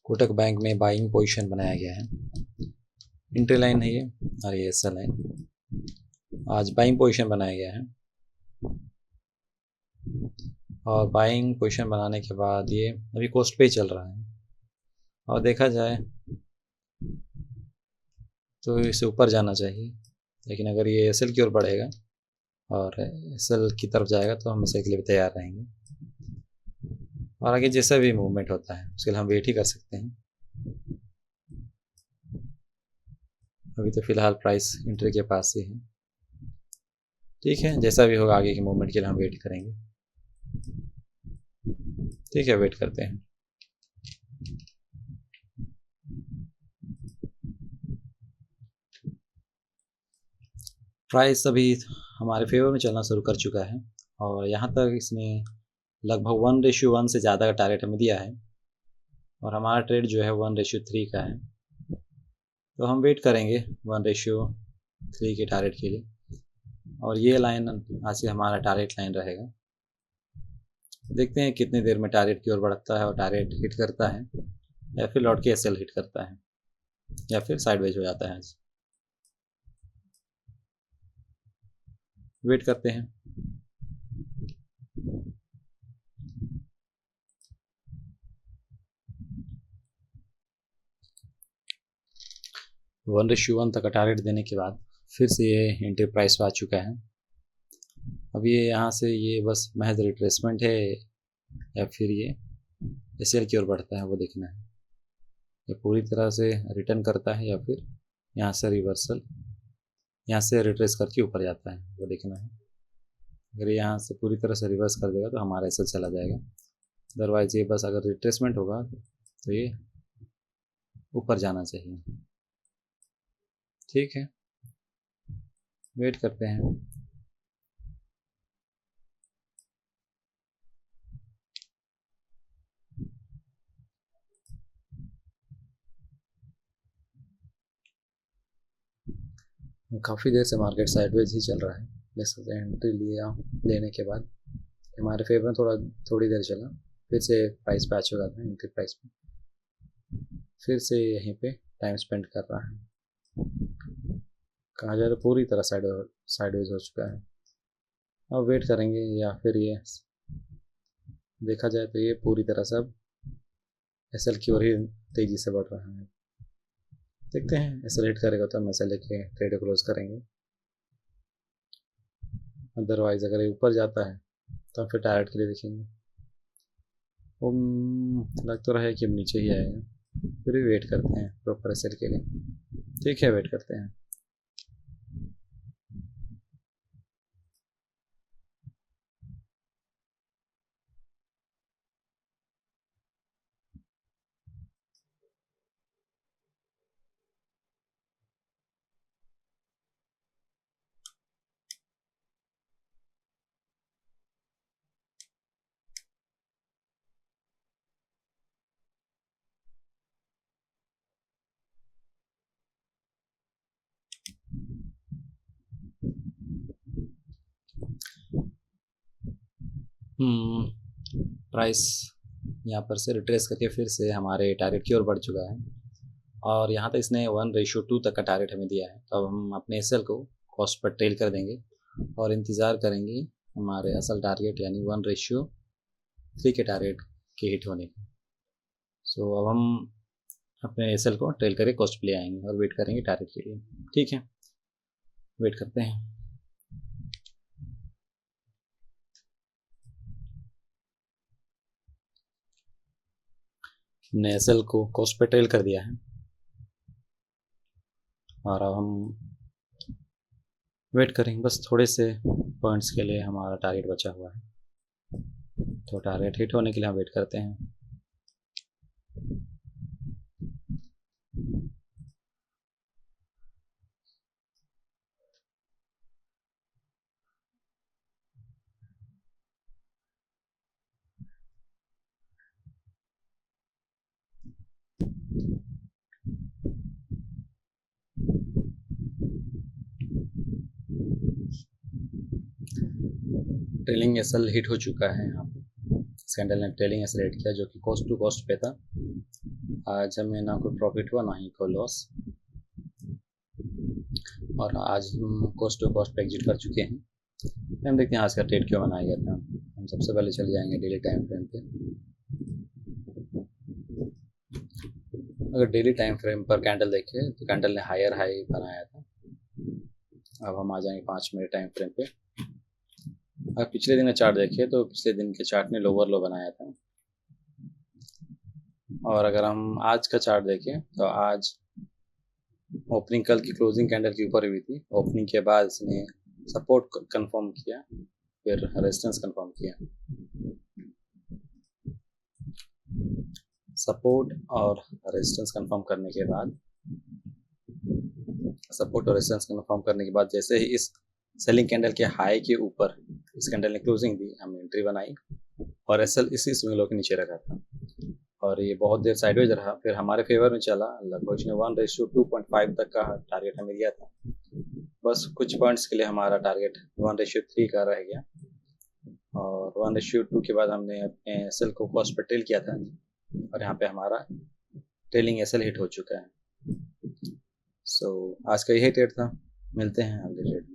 Kotak bank में buying position बनाया गया है। इंट्री लाइन है ये और ये सेल लाइन। आज बाइंग पोजीशन बनाया गया है और बाइंग पोजीशन बनाने के बाद ये अभी कोस्ट पे ही चल रहा है और देखा जाए तो इसे ऊपर जाना चाहिए, लेकिन अगर ये एसएल की ओर बढ़ेगा और एसएल की तरफ जाएगा तो हम इसके लिए भी तैयार रहेंगे। और आगे जैसा भी मूवमेंट होता है उसके लिए हम वेट ही कर सकते हैं। अभी तो फिलहाल प्राइस इंट्री के पास ही है। ठीक है, जैसा भी होगा आगे के मूवमेंट के लिए हम वेट करेंगे। ठीक है, वेट करते हैं। प्राइस अभी हमारे फेवर में चलना शुरू कर चुका है और यहाँ तक इसने लगभग 1:1 से ज़्यादा का टारगेट हमें दिया है और हमारा ट्रेड जो है 1:3 का है, तो हम वेट करेंगे 1:3 के टारगेट के लिए। और ये लाइन आज से हमारा टारगेट लाइन रहेगा। देखते हैं कितनी देर में टारगेट की ओर बढ़ता है और टारगेट हिट करता है या फिर लौट के एसएल हिट करता है या फिर साइडवेज हो जाता है। आज वेट करते हैं। वन रेशियो वन तक का टारगेट देने के बाद फिर से ये एंट्री प्राइस आ चुका है। अब ये यहाँ से ये बस महज रिट्रेसमेंट है या फिर ये एसएल की ओर बढ़ता है, वो देखना है। ये पूरी तरह से रिटर्न करता है या फिर यहाँ से रिवर्सल, यहाँ से रिट्रेस करके ऊपर जाता है, वो देखना है। अगर ये यहाँ से पूरी तरह से रिवर्स कर देगा तो हमारा एसएल चला जाएगा। अदरवाइज ये बस अगर रिट्रेसमेंट होगा तो ये ऊपर जाना चाहिए। ठीक है, वेट करते हैं। काफ़ी देर से मार्केट साइडवेज ही चल रहा है। जैसे एंट्री लिया, लेने के बाद हमारे फेवर में थोड़ी देर चला, फिर से प्राइस पे आ चुका था एंट्री प्राइस पे, फिर से यहीं पे टाइम स्पेंड कर रहा है। कहा जाए तो पूरी तरह साइडवेज हो चुका है। अब वेट करेंगे या फिर ये देखा जाए तो ये पूरी तरह से अब एसएल की ओर ही तेज़ी से बढ़ रहा है। देखते हैं, एसएल हिट करेगा तो हम एसएल लेके ट्रेड क्लोज करेंगे। अदरवाइज अगर ये ऊपर जाता है तो हम फिर टारगेट के लिए देखेंगे। वो लग तो रहा है कि अब नीचे ही आएगा, फिर भी वेट करते हैं प्रॉपर एसएल के लिए। ठीक है, वेट करते हैं। प्राइस यहाँ पर से रिट्रेस करके फिर से हमारे टारगेट की ओर बढ़ चुका है और यहाँ तक इसने 1:2 तक का टारगेट हमें दिया है। तो अब हम अपने एसएल को कॉस्ट पर ट्रेल कर देंगे और इंतज़ार करेंगे हमारे असल टारगेट यानी 1:3 के टारगेट के हिट होने का। सो अब हम अपने एसएल को ट्रेल करके कॉस्ट पे ले आएंगे और वेट करेंगे टारगेट के लिए। ठीक है, वेट करते हैं। हमने एसएल को कॉस्ट पे ट्रेल कर दिया है और अब हम वेट करेंगे। बस थोड़े से पॉइंट्स के लिए हमारा टारगेट बचा हुआ है, तो टारगेट हिट होने के लिए हम वेट करते हैं। ट्रेलिंग एसएल हिट हो चुका है यहाँ पे। कैंडल ने ट्रेलिंग एसएल हिट किया जो कि कॉस्ट टू कॉस्ट पे था आज हमें ना कोई प्रॉफिट हुआ ना ही कोई लॉस, और आज हम कोस्ट टू कॉस्ट पे एग्जिट कर चुके हैं। हम देखते हैं आज का ट्रेड क्यों बनाया गया था। हम सबसे पहले चले जाएंगे डेली टाइम फ्रेम पे। अगर डेली टाइम फ्रेम पर कैंडल देखें तो कैंडल ने हायर हाई बनाया था। अब हम आ जाएंगे 5 मिनट टाइम फ्रेम पे। अगर पिछले दिन का चार्ट देखें तो पिछले दिन के चार्ट ने लोअर लो बनाया था, और अगर हम आज का चार्ट देखें तो आज ओपनिंग कल की क्लोजिंग कैंडल के ऊपर हुई थी। ओपनिंग के बाद इसने सपोर्ट कंफर्म किया, फिर रेजिस्टेंस कंफर्म किया। सपोर्ट और रेजिस्टेंस कंफर्म करने के बाद जैसे ही इस सेलिंग कैंडल के हाई के ऊपर इस कैंडल ने क्लोजिंग दी, हमने एंट्री बनाई और एसएल इसी स्विंग लो के नीचे रखा था, और ये बहुत देर साइडवेज रहा। फिर हमारे फेवर में चला, लगभग इसने 1:2.5 तक का टारगेट हमें दिया था। बस कुछ पॉइंट्स के लिए हमारा टारगेट 1:3 का रह गया, और 1:2 के बाद हमने अपने एसएल को कॉस्ट पर टेल किया था, और यहाँ पे हमारा टेलिंग एसएल हिट हो चुका है। सो आज का यही ट्रेड था। मिलते हैं अगले ट्रेड में।